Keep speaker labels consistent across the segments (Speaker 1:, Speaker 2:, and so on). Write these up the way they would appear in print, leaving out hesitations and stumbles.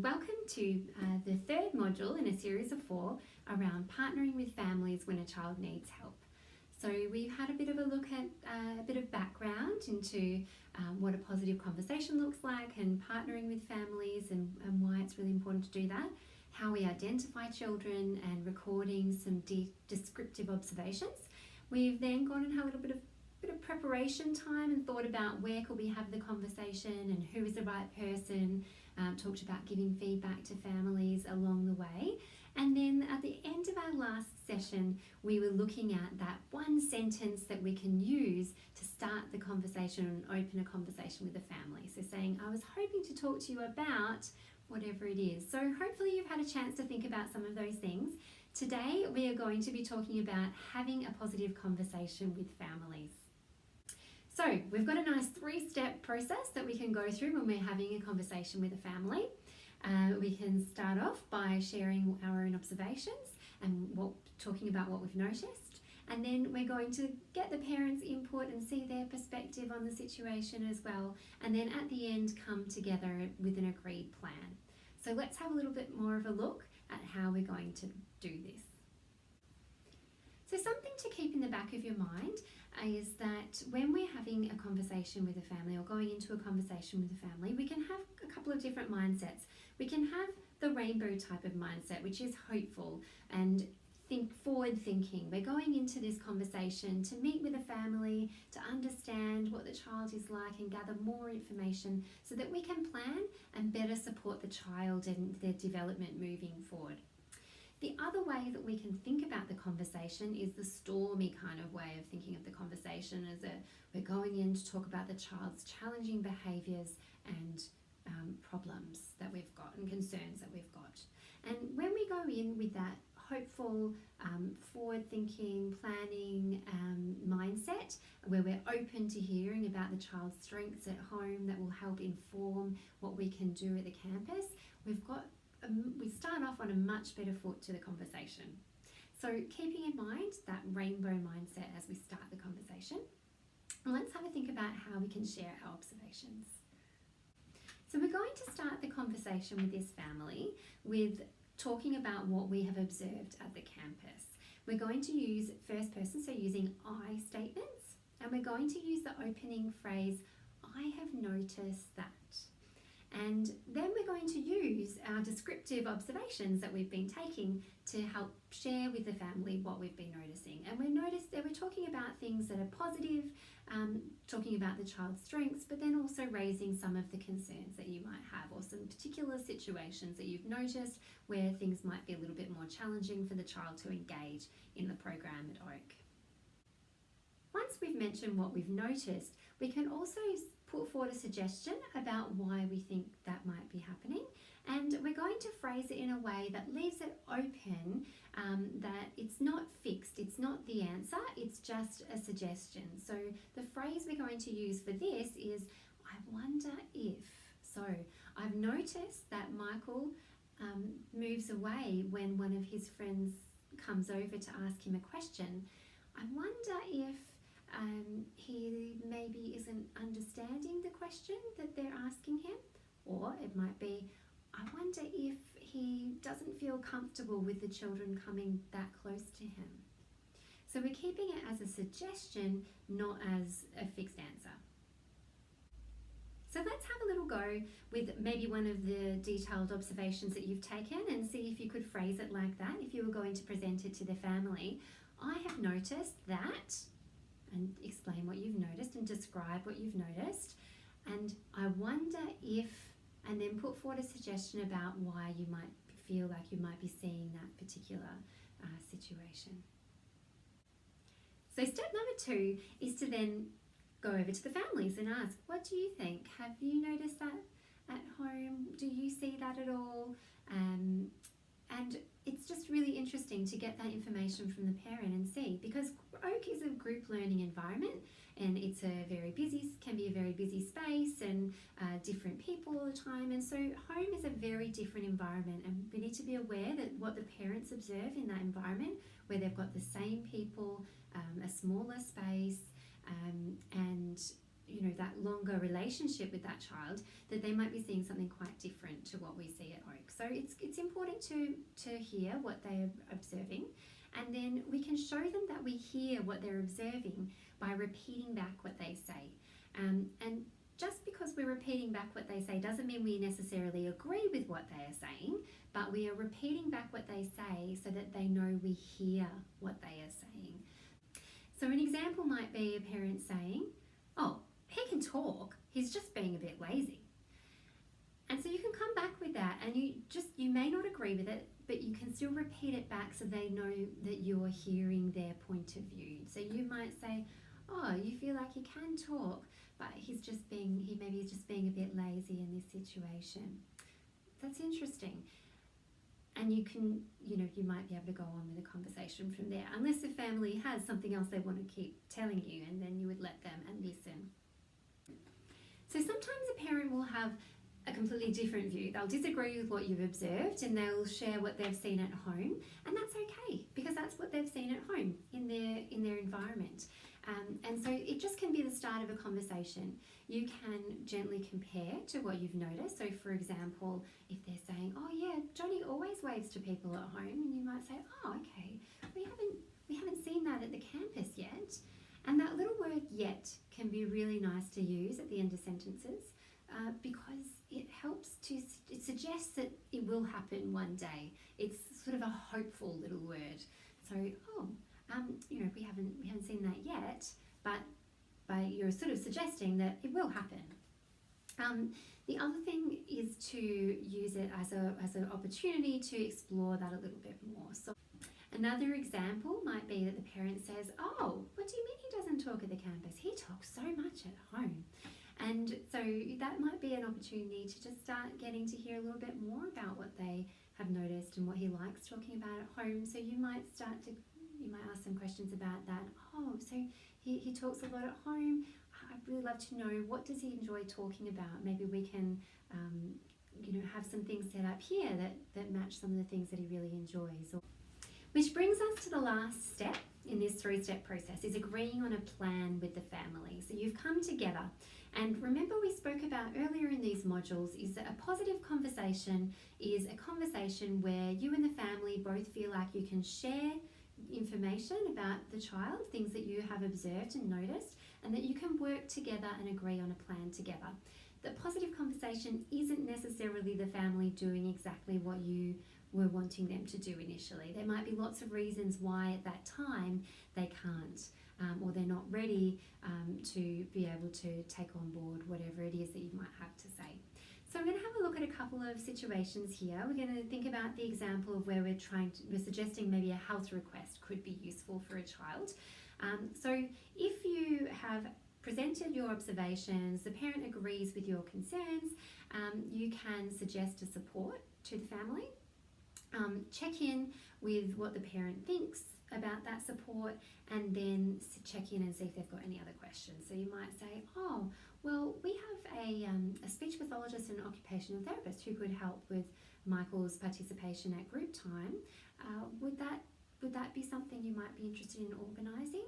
Speaker 1: welcome to the third module in a series of 4 around partnering with families when a child needs help. So we've had a bit of a look at a bit of background into what a positive conversation looks like and partnering with families and why it's really important to do that, how we identify children and recording some descriptive observations. We've then gone and had a little bit of preparation time and thought about where could we have the conversation and who is the right person, talked about giving feedback to families along the way. And then at the end of our last session, we were looking at that one sentence that we can use to start the conversation and open a conversation with the family. So saying, I was hoping to talk to you about whatever it is. So hopefully you've had a chance to think about some of those things. Today, we are going to be talking about having a positive conversation with families. So we've got a nice 3-step process that we can go through when we're having a conversation with a family. We can start off by sharing our own observations and talking about what we've noticed. And then we're going to get the parents' input and see their perspective on the situation as well. And then at the end, come together with an agreed plan. So let's have a little bit more of a look at how we're going to do this. So something to keep in the back of your mind is that when we're having a conversation with a family or going into a conversation with a family, we can have a couple of different mindsets. We can have the rainbow type of mindset, which is hopeful and forward thinking. We're going into this conversation to meet with a family, to understand what the child is like and gather more information so that we can plan and better support the child and their development moving forward. The other way that we can think about the conversation is the stormy kind of way of thinking of the conversation, as we're going in to talk about the child's challenging behaviours and problems that we've got and concerns that we've got. And when we go in with that hopeful, forward-thinking, planning mindset, where we're open to hearing about the child's strengths at home that will help inform what we can do at the campus, we start off on a much better foot to the conversation. So keeping in mind that rainbow mindset as we start the conversation, let's have a think about how we can share our observations. So we're going to start the conversation with this family with talking about what we have observed at the campus. We're going to use first person, so using I statements, and we're going to use the opening phrase, I have noticed that. And then we're going to use our descriptive observations that we've been taking to help share with the family what we've been noticing. And we're talking about things that are positive, talking about the child's strengths, but then also raising some of the concerns that you might have or some particular situations that you've noticed where things might be a little bit more challenging for the child to engage in the program at Oak. Once we've mentioned what we've noticed, we can also put forward a suggestion about why we think that might be happening, and we're going to phrase it in a way that leaves it open, that it's not fixed, it's not the answer, it's just a suggestion. So the phrase we're going to use for this is, I wonder if. So I've noticed that Michael moves away when one of his friends comes over to ask him a question. I wonder if he maybe isn't understanding the question that they're asking him, or it might be, I wonder if he doesn't feel comfortable with the children coming that close to him. So we're keeping it as a suggestion, not as a fixed answer. So let's have a little go with maybe one of the detailed observations that you've taken and see if you could phrase it like that if you were going to present it to the family. I have noticed that, and explain what you've noticed and describe what you've noticed. And I wonder if, and then put forward a suggestion about why you might feel like you might be seeing that particular situation. So step number 2 is to then go over to the families and ask, what do you think? Have you noticed that at home? Do you see that at all? And it's just really interesting to get that information from the parent and see, because Oak is a group learning environment and it's can be a very busy space and different people all the time, and so home is a very different environment, and we need to be aware that what the parents observe in that environment, where they've got the same people, a smaller space, and that longer relationship with that child, that they might be seeing something quite different to what we see at Oak. So it's important to hear what they're observing, and then we can show them that we hear what they're observing by repeating back what they say. And just because we're repeating back what they say doesn't mean we necessarily agree with what they are saying, but we are repeating back what they say so that they know we hear what they are saying. So an example might be a parent saying, "Oh, he can talk, he's just being a bit lazy." And so you can come back with that, and you may not agree with it, but you can still repeat it back so they know that you're hearing their point of view. So you might say, "Oh, you feel like he can talk, but he's just being a bit lazy in this situation." That's interesting. And you can, you might be able to go on with a conversation from there, unless the family has something else they want to keep telling you, and then you would let them and listen. So sometimes a parent will have a completely different view. They'll disagree with what you've observed, and they'll share what they've seen at home, and that's okay, because that's what they've seen at home in their environment. And so it just can be the start of a conversation. You can gently compare to what you've noticed. So for example, if they're saying, "Oh yeah, Johnny always waves to people at home," and you might say, "Oh, okay, we haven't seen that at the campus yet." And that little word "yet" can be really nice to use at the end of sentences, because it suggests that it will happen one day. It's sort of a hopeful little word. So, we haven't seen that yet, but you're sort of suggesting that it will happen. The other thing is to use it as an opportunity to explore that a little bit more. So another example might be that the parent says, "Oh, what do you mean he doesn't talk at the campus? He talks so much at home." And so that might be an opportunity to just start getting to hear a little bit more about what they have noticed and what he likes talking about at home. So you might ask some questions about that. "Oh, so he talks a lot at home. I'd really love to know, what does he enjoy talking about? Maybe we can have some things set up here that match some of the things that he really enjoys." Which brings us to the last step in this 3-step process, is agreeing on a plan with the family. So you've come together, and remember we spoke about earlier in these modules is that a positive conversation is a conversation where you and the family both feel like you can share information about the child, things that you have observed and noticed, and that you can work together and agree on a plan together. The positive conversation isn't necessarily the family doing exactly what you were wanting them to do initially. There might be lots of reasons why at that time they can't, or they're not ready to be able to take on board whatever it is that you might have to say. So I'm going to have a look at a couple of situations here. We're going to think about the example of where we're suggesting maybe a health request could be useful for a child. So if you have presented your observations, the parent agrees with your concerns, you can suggest a support to the family. Check in with what the parent thinks about that support, and then check in and see if they've got any other questions. So you might say, "Oh, well, we have a speech pathologist and an occupational therapist who could help with Michael's participation at group time. Would that be something you might be interested in organising?"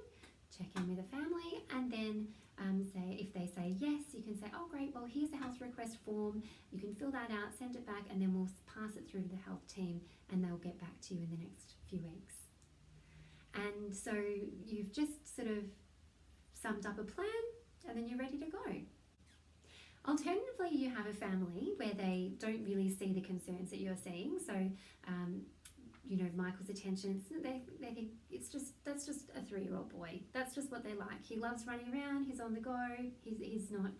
Speaker 1: Check in with the family, and then if they say yes, you can say, "Oh great, well here's the health request form, you can fill that out, send it back, and then we'll pass it through to the health team and they'll get back to you in the next few weeks." And so you've just sort of summed up a plan, and then you're ready to go. Alternatively, you have a family where they don't really see the concerns that you're seeing. So Michael's attention, they think that's just a 3-year-old boy. That's just what they like. He loves running around, he's on the go, he's not,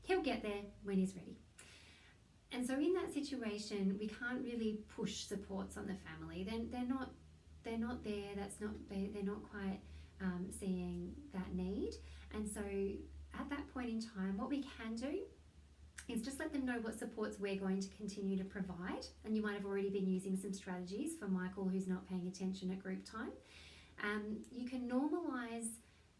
Speaker 1: he'll get there when he's ready. And so in that situation, we can't really push supports on the family. They're not there. They're not quite seeing that need. And so at that point in time, what we can do is just let them know what supports we're going to continue to provide. And you might have already been using some strategies for Michael who's not paying attention at group time. You can normalise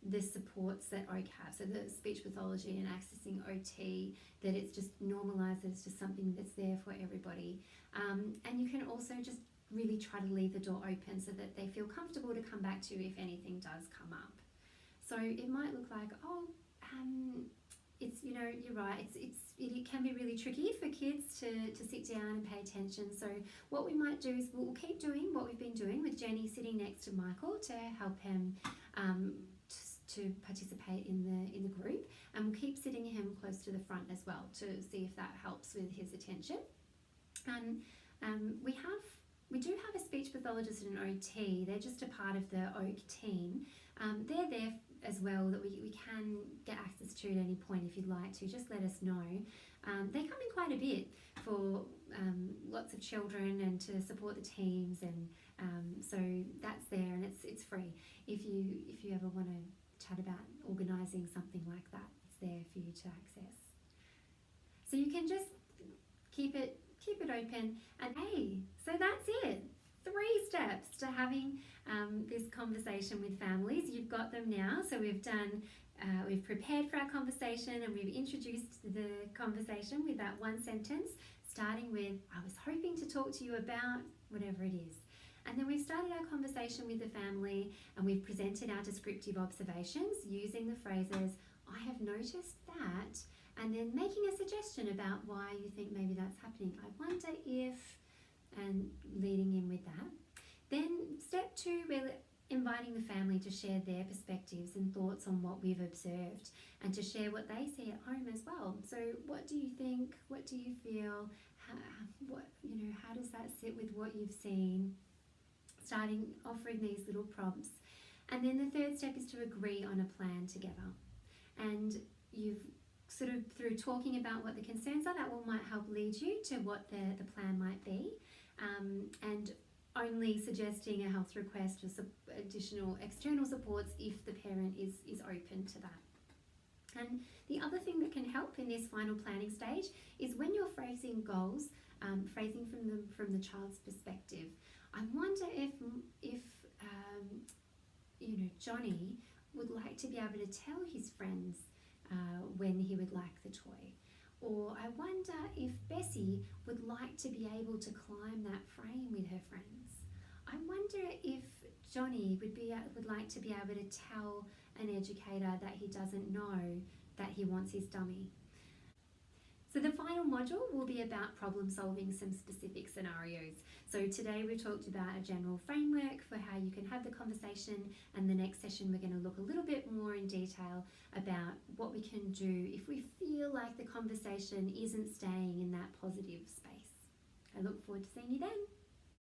Speaker 1: the supports that Oak have, so the speech pathology and accessing OT, that it's just normalised, that it's just something that's there for everybody. And you can also just really try to leave the door open so that they feel comfortable to come back to if anything does come up. So it might look like, it's, you're right, it can be really tricky for kids to sit down and pay attention. So what we might do is we'll keep doing what we've been doing with Jenny sitting next to Michael to help him to participate in the group, and we'll keep sitting him close to the front as well to see if that helps with his attention. And we do have a speech pathologist and an OT. They're just a part of the OAK team. They're there as well, that we can get access to at any point if you'd like to. Just let us know. They come in quite a bit for lots of children and to support the teams, and so that's there, and it's free. If you ever want to chat about organising something like that, it's there for you to access. So you can just keep it open. And hey, so that's it. 3 steps to having this conversation with families. You've got them now. So we've prepared for our conversation, and we've introduced the conversation with that one sentence, starting with, I was hoping to talk to you about whatever it is. And then we've started our conversation with the family, and we've presented our descriptive observations using the phrases, I have noticed that, and then making a suggestion about why you think maybe that's happening. I wonder if, and leading in with that. Then step 2, we're inviting the family to share their perspectives and thoughts on what we've observed, and to share what they see at home as well. So what do you think? What do you feel? How does that sit with what you've seen? Offering these little prompts. And then the 3rd step is to agree on a plan together. And you've sort of, through talking about what the concerns are, that might help lead you to what the plan might be, and only suggesting a health request or additional external supports if the parent is open to that. And the other thing that can help in this final planning stage is when you're phrasing goals, phrasing from the child's perspective. I wonder if Johnny would like to be able to tell his friends when he would like the toy. Or I wonder if Bessie would like to be able to climb that frame with her friends. I wonder if Johnny would like to be able to tell an educator that he doesn't know that he wants his dummy. So the final module will be about problem solving some specific scenarios. So today we've talked about a general framework for how you can have the conversation, and the next session we're going to look a little bit more in detail about what we can do if we feel like the conversation isn't staying in that positive space. I look forward to seeing you then.